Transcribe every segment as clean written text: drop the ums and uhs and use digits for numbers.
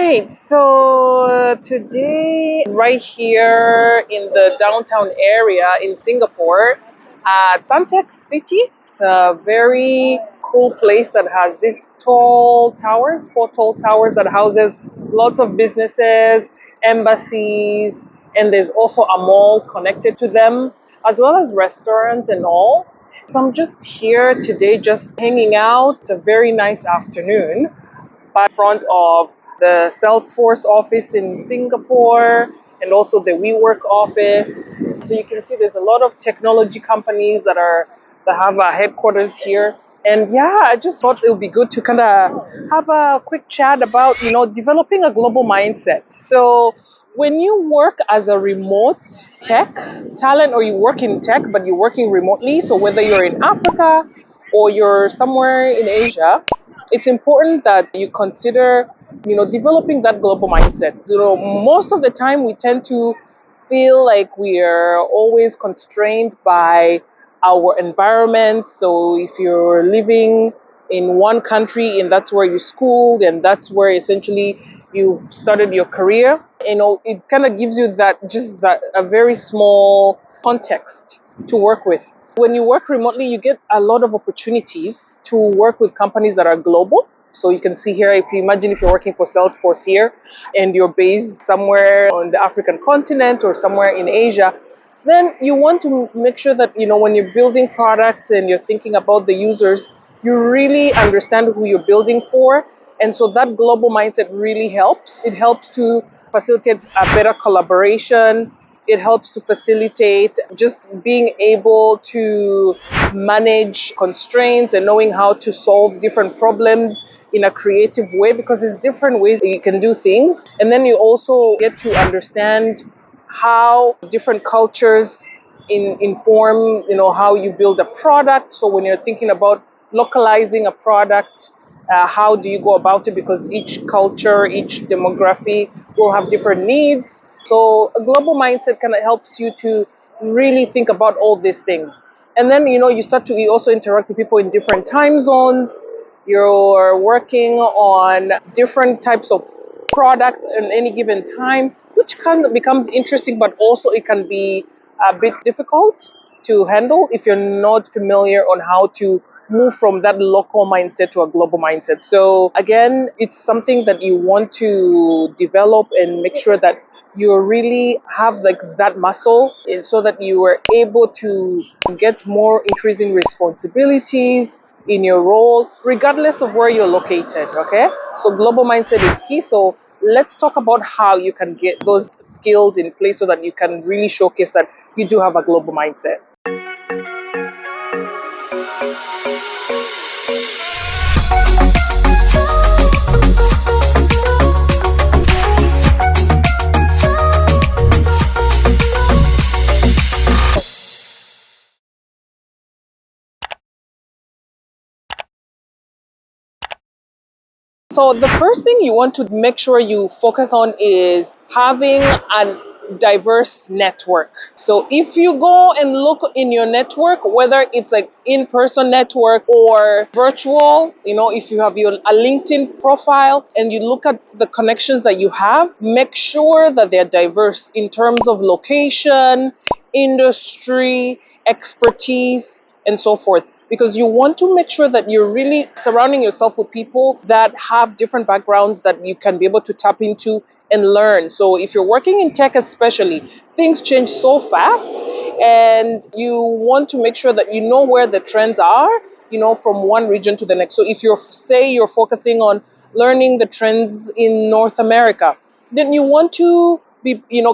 right. So today, right here in the downtown area in Singapore, at Suntec City, it's a very cool place that has these tall towers, four tall towers that houses lots of businesses, embassies, and there's also a mall connected to them, as well as restaurants and all. So I'm just here today, just hanging out. It's a very nice afternoon by front of the Salesforce office in Singapore and also the WeWork office. So you can see there's a lot of technology companies that have a headquarters here. And yeah, I just thought it would be good to kind of have a quick chat about, developing a global mindset. So when you work as a remote tech talent or you work in tech but you're working remotely, so whether you're in Africa or you're somewhere in Asia, it's important that you consider, developing that global mindset. Most of the time we tend to feel like we are always constrained by our environment. So if you're living in one country and that's where you schooled and that's where essentially you started your career, it kind of gives you that a very small context to work with. When you work remotely, you get a lot of opportunities to work with companies that are global. So you can see here, if you imagine if you're working for Salesforce here and you're based somewhere on the African continent or somewhere in Asia, then you want to make sure that, when you're building products and you're thinking about the users, you really understand who you're building for. And so that global mindset really helps. It helps to facilitate a better collaboration. It helps to facilitate just being able to manage constraints and knowing how to solve different problems in a creative way, because there's different ways you can do things. And then you also get to understand how different cultures inform, how you build a product. So when you're thinking about localizing a product, how do you go about it? Because each culture, each demography will have different needs. So a global mindset kind of helps you to really think about all these things. And then, you also interact with people in different time zones. You're working on different types of products at any given time, which kind of becomes interesting, but also it can be a bit difficult to handle if you're not familiar on how to move from that local mindset to a global mindset. So again, it's something that you want to develop and make sure that you really have like that muscle, so that you are able to get more increasing responsibilities in your role, regardless of where you're located. Okay, so global mindset is key. So let's talk about how you can get those skills in place so that you can really showcase that you do have a global mindset. So the first thing you want to make sure you focus on is having a diverse network. So if you go and look in your network, whether it's like in-person network or virtual, if you have a LinkedIn profile and you look at the connections that you have, make sure that they're diverse in terms of location, industry, expertise, and so forth, because you want to make sure that you're really surrounding yourself with people that have different backgrounds that you can be able to tap into and learn. So if you're working in tech especially, things change so fast, and you want to make sure that you know where the trends are, from one region to the next. So if you're focusing on learning the trends in North America, then you want to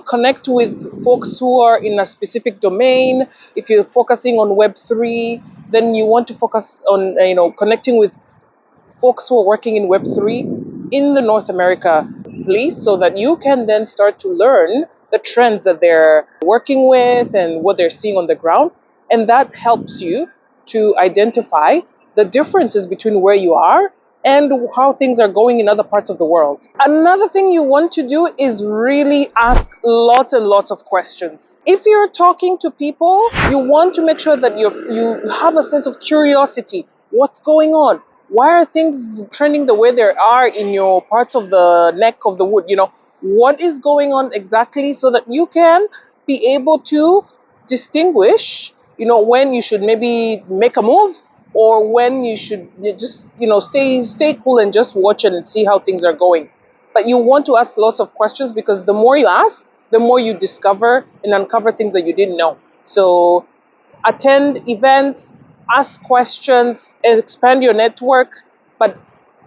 connect with folks who are in a specific domain. If you're focusing on Web3, then you want to focus on connecting with folks who are working in Web3 in the North America place, so that you can then start to learn the trends that they're working with and what they're seeing on the ground. And that helps you to identify the differences between where you are and how things are going in other parts of the world. Another thing you want to do is really ask lots and lots of questions. If you're talking to people, you want to make sure that you have a sense of curiosity. What's going on? why are things trending the way they are in your parts of the neck of the wood? What is going on exactly, so that you can be able to distinguish, when you should maybe make a move, or when you should just, stay cool and just watch it and see how things are going. But you want to ask lots of questions, because the more you ask, the more you discover and uncover things that you didn't know. So attend events, ask questions, expand your network, but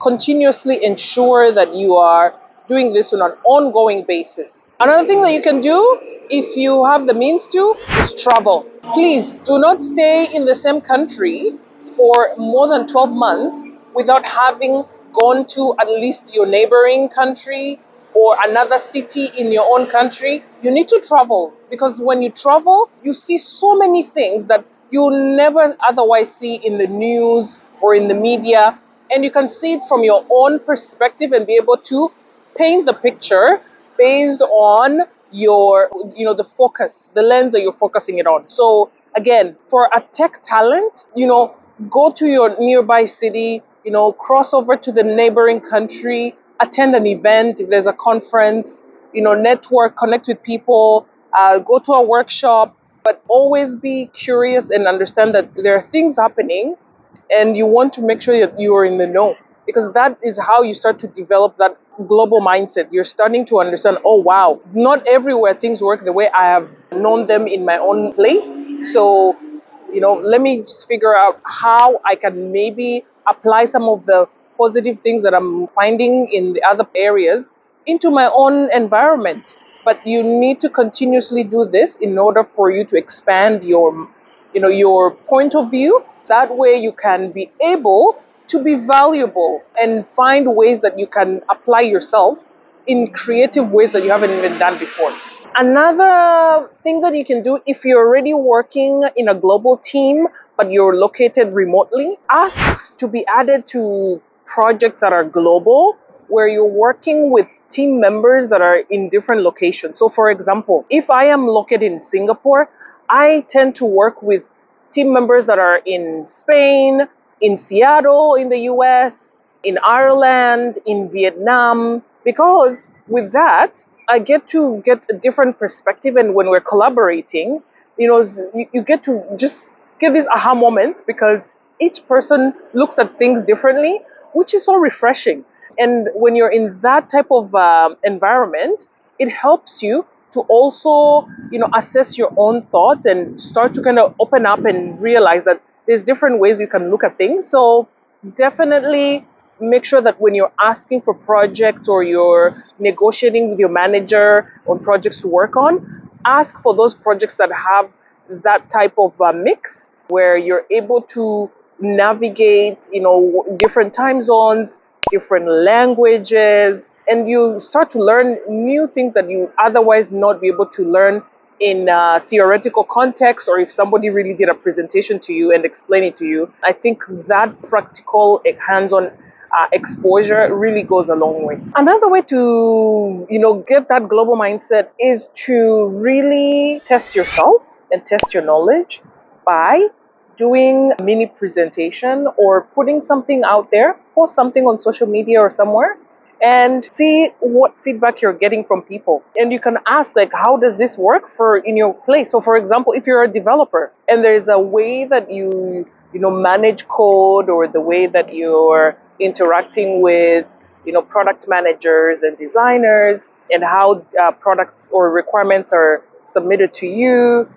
continuously ensure that you are doing this on an ongoing basis. Another thing that you can do, if you have the means to, is travel. Please do not stay in the same country for more than 12 months without having gone to at least your neighboring country or another city in your own country. You need to travel, because when you travel, you see so many things that you'll never otherwise see in the news or in the media. And you can see it from your own perspective and be able to paint the picture based on your, the focus, the lens that you're focusing it on. So again, for a tech talent, go to your nearby city, cross over to the neighboring country, attend an event if there's a conference, network, connect with people, go to a workshop, but always be curious and understand that there are things happening, and you want to make sure that you are in the know, because that is how you start to develop that global mindset. You're starting to understand, oh wow, not everywhere things work the way I have known them in my own place. So let me just figure out how I can maybe apply some of the positive things that I'm finding in the other areas into my own environment. But you need to continuously do this in order for you to expand your point of view. That way you can be able to be valuable and find ways that you can apply yourself in creative ways that you haven't even done before. Another thing that you can do, if you're already working in a global team but you're located remotely, ask to be added to projects that are global, where you're working with team members that are in different locations. So for example, if I am located in Singapore, I tend to work with team members that are in Spain, in Seattle, in the US, in Ireland, in Vietnam, because with that, I get to get a different perspective. And when we're collaborating, you get to just get these aha moments, because each person looks at things differently, which is so refreshing. And when you're in that type of environment, it helps you to also, assess your own thoughts and start to kind of open up and realize that there's different ways you can look at things. So definitely make sure that when you're asking for projects or you're negotiating with your manager on projects to work on, ask for those projects that have that type of mix, where you're able to navigate, different time zones, different languages, and you start to learn new things that you otherwise not be able to learn in a theoretical context, or if somebody really did a presentation to you and explain it to you. I think that practical hands-on exposure really goes a long way. Another way to, get that global mindset is to really test yourself and test your knowledge by doing a mini presentation or putting something out there, post something on social media or somewhere, and see what feedback you're getting from people. And you can ask, like, how does this work for in your place? So for example, if you're a developer and there's a way that you manage code, or the way that you're interacting with product managers and designers, and how products or requirements are submitted to you,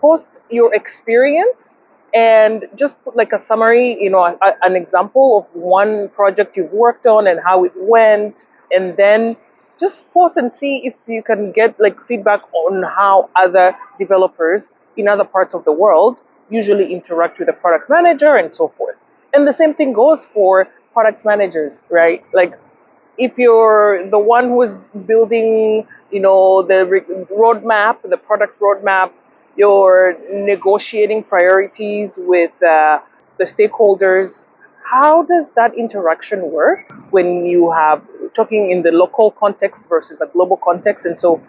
post your experience and just put like a summary, an example of one project you've worked on and how it went, and then just post and see if you can get like feedback on how other developers in other parts of the world usually interact with the product manager and so forth. And the same thing goes for product managers, right? Like, if you're the one who's building, the roadmap, the product roadmap, you're negotiating priorities with the stakeholders. How does that interaction work when you have talking in the local context versus a global context? And so,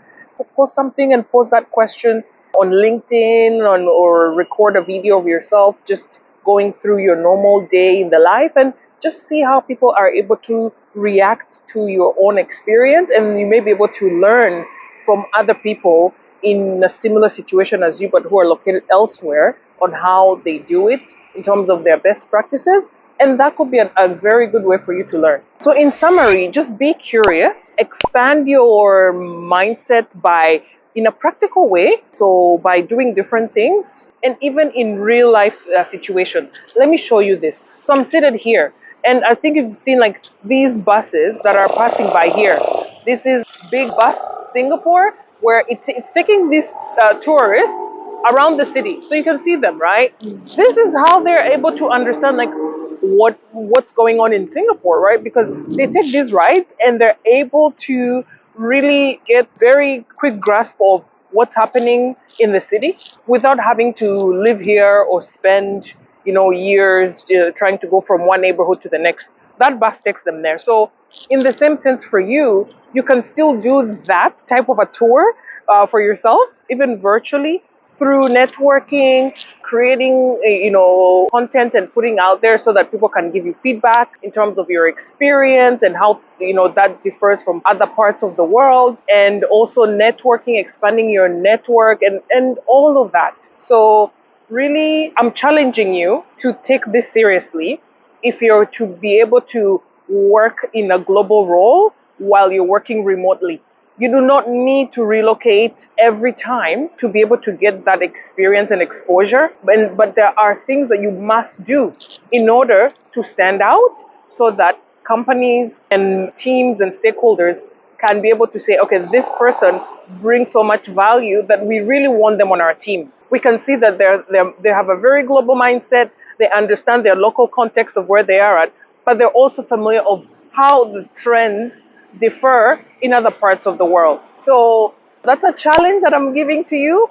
post something and post that question on LinkedIn, or record a video of yourself just going through your normal day in the life, and just see how people are able to react to your own experience, and you may be able to learn from other people in a similar situation as you, but who are located elsewhere, on how they do it in terms of their best practices. And that could be a very good way for you to learn. So, in summary, just be curious, expand your mindset by in a practical way, so by doing different things, and even in real life situation. Let me show you this. So I'm seated here, and I think you've seen like these buses that are passing by here. This is big bus Singapore, where it's taking these tourists around the city, so you can see them, right? This is how they're able to understand like what's going on in Singapore, right? Because they take these rides and they're able to really get very quick grasp of what's happening in the city without having to live here or spend years trying to go from one neighborhood to the next. That bus takes them there. So in the same sense, for you, you can still do that type of a tour for yourself, even virtually, through networking, creating content and putting out there so that people can give you feedback in terms of your experience and how that differs from other parts of the world, and also networking, expanding your network, and all of that. So really, I'm challenging you to take this seriously if you're to be able to work in a global role while you're working remotely. You do not need to relocate every time to be able to get that experience and exposure, but there are things that you must do in order to stand out, so that companies and teams and stakeholders can be able to say, okay, this person brings so much value that we really want them on our team. We can see that they have a very global mindset. They understand their local context of where they are at, but they're also familiar of how the trends differ in other parts of the world. So that's a challenge that I'm giving to you.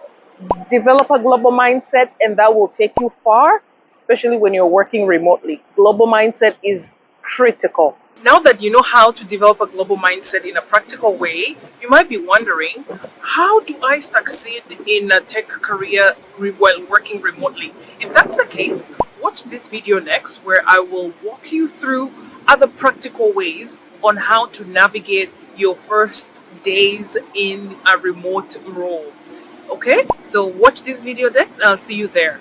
Develop a global mindset, and that will take you far, especially when you're working remotely. Global mindset is critical. Now that you know how to develop a global mindset in a practical way, you might be wondering, how do I succeed in a tech career while working remotely? If that's the case, watch this video next, where I will walk you through other practical ways on how to navigate your first days in a remote role. Okay, so watch this video next and I'll see you there.